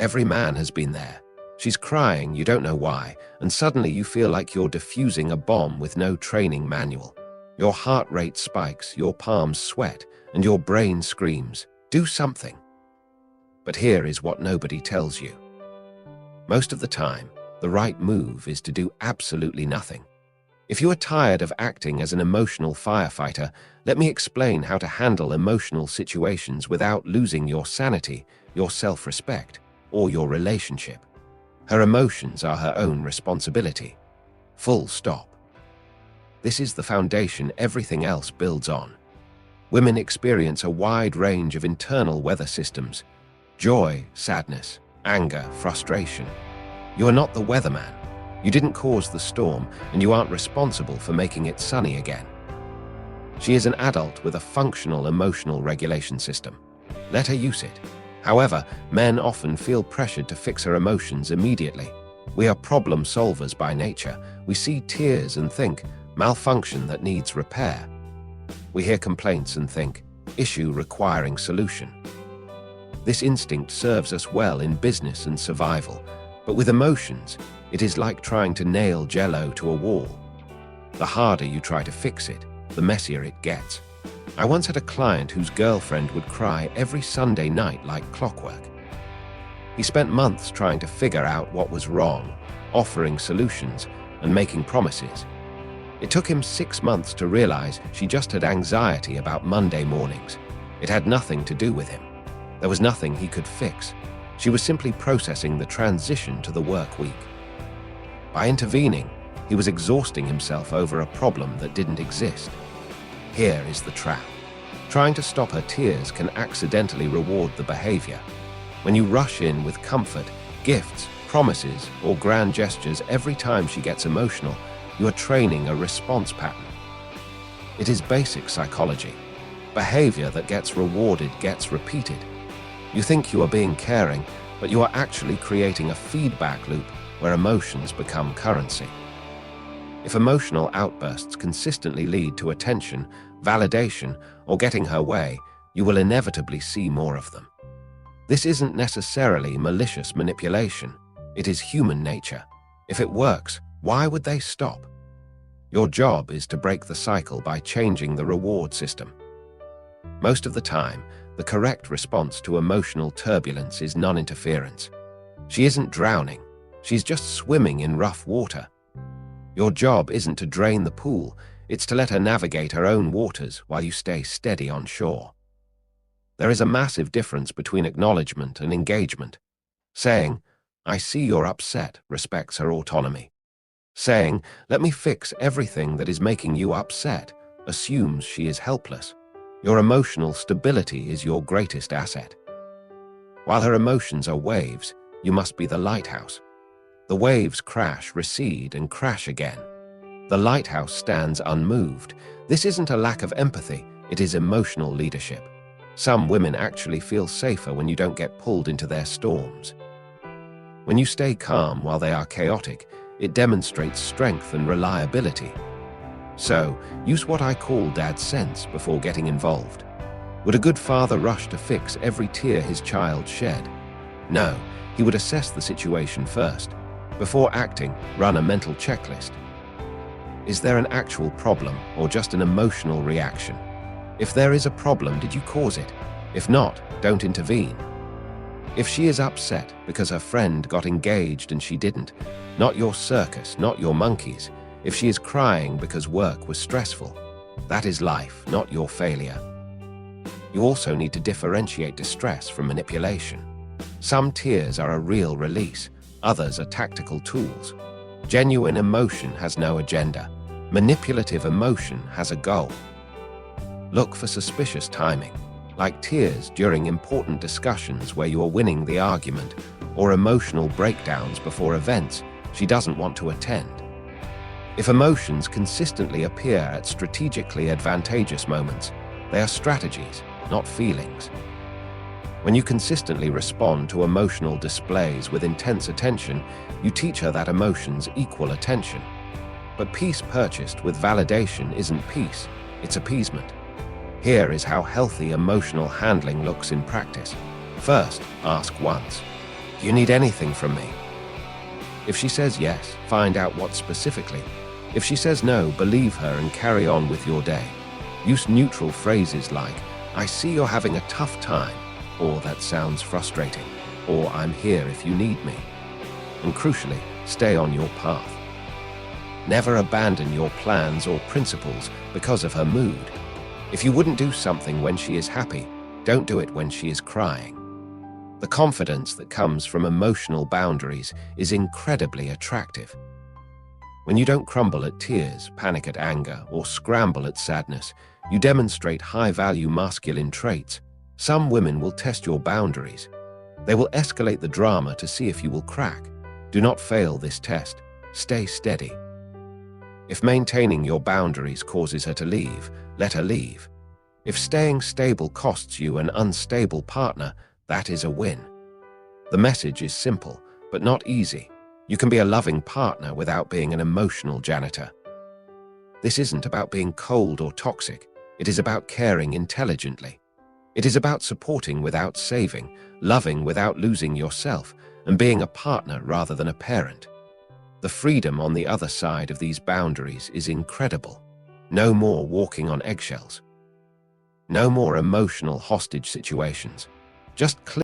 Every man has been there. She's crying, you don't know why, and suddenly you feel like you're diffusing a bomb with no training manual. Your heart rate spikes, your palms sweat, and your brain screams, "Do something." But here is what nobody tells you. Most of the time, the right move is to do absolutely nothing. If you are tired of acting as an emotional firefighter, let me explain how to handle emotional situations without losing your sanity, your self-respect, or your relationship. Her emotions are her own responsibility. Full stop. This is the foundation everything else builds on. Women experience a wide range of internal weather systems: joy, sadness, anger, frustration. You are not the weatherman. You didn't cause the storm, and you aren't responsible for making it sunny again. She is an adult with a functional emotional regulation system. Let her use it. However, men often feel pressured to fix her emotions immediately. We are problem solvers by nature. We see tears and think, malfunction that needs repair. We hear complaints and think, issue requiring solution. This instinct serves us well in business and survival, but with emotions, it is like trying to nail jello to a wall. The harder you try to fix it, the messier it gets. I once had a client whose girlfriend would cry every Sunday night like clockwork. He spent months trying to figure out what was wrong, offering solutions, and making promises. It took him 6 months to realize she just had anxiety about Monday mornings. It had nothing to do with him. There was nothing he could fix. She was simply processing the transition to the work week. By intervening, he was exhausting himself over a problem that didn't exist. Here is the trap. Trying to stop her tears can accidentally reward the behavior. When you rush in with comfort, gifts, promises, or grand gestures every time she gets emotional, you are training a response pattern. It is basic psychology. Behavior that gets rewarded gets repeated. You think you are being caring, but you are actually creating a feedback loop where emotions become currency. If emotional outbursts consistently lead to attention, validation, or getting her way, you will inevitably see more of them. This isn't necessarily malicious manipulation. It is human nature. If it works, why would they stop? Your job is to break the cycle by changing the reward system. Most of the time, the correct response to emotional turbulence is non-interference. She isn't drowning. She's just swimming in rough water. Your job isn't to drain the pool, it's to let her navigate her own waters while you stay steady on shore. There is a massive difference between acknowledgement and engagement. Saying, "I see you're upset," respects her autonomy. Saying, "Let me fix everything that is making you upset," assumes she is helpless. Your emotional stability is your greatest asset. While her emotions are waves, you must be the lighthouse. The waves crash, recede, and crash again. The lighthouse stands unmoved. This isn't a lack of empathy, it is emotional leadership. Some women actually feel safer when you don't get pulled into their storms. When you stay calm while they are chaotic, it demonstrates strength and reliability. So, use what I call dad sense before getting involved. Would a good father rush to fix every tear his child shed? No, he would assess the situation first. Before acting, run a mental checklist. Is there an actual problem or just an emotional reaction? If there is a problem, did you cause it? If not, don't intervene. If she is upset because her friend got engaged and she didn't, not your circus, not your monkeys. If she is crying because work was stressful, that is life, not your failure. You also need to differentiate distress from manipulation. Some tears are a real release, others are tactical tools. Genuine emotion has no agenda. Manipulative emotion has a goal. Look for suspicious timing, like tears during important discussions where you are winning the argument, or emotional breakdowns before events she doesn't want to attend. If emotions consistently appear at strategically advantageous moments, they are strategies, not feelings. When you consistently respond to emotional displays with intense attention, you teach her that emotions equal attention. But peace purchased with validation isn't peace, it's appeasement. Here is how healthy emotional handling looks in practice. First, ask once. "Do you need anything from me?" If she says yes, find out what specifically. If she says no, believe her and carry on with your day. Use neutral phrases like, "I see you're having a tough time," or "That sounds frustrating," or "I'm here if you need me." And crucially, stay on your path. Never abandon your plans or principles because of her mood. If you wouldn't do something when she is happy, don't do it when she is crying. The confidence that comes from emotional boundaries is incredibly attractive. When you don't crumble at tears, panic at anger, or scramble at sadness, you demonstrate high-value masculine traits. Some women will test your boundaries. They will escalate the drama to see if you will crack. Do not fail this test. Stay steady. If maintaining your boundaries causes her to leave, let her leave. If staying stable costs you an unstable partner, that is a win. The message is simple, but not easy. You can be a loving partner without being an emotional janitor. This isn't about being cold or toxic. It is about caring intelligently. It is about supporting without saving, loving without losing yourself, and being a partner rather than a parent. The freedom on the other side of these boundaries is incredible. No more walking on eggshells. No more emotional hostage situations. Just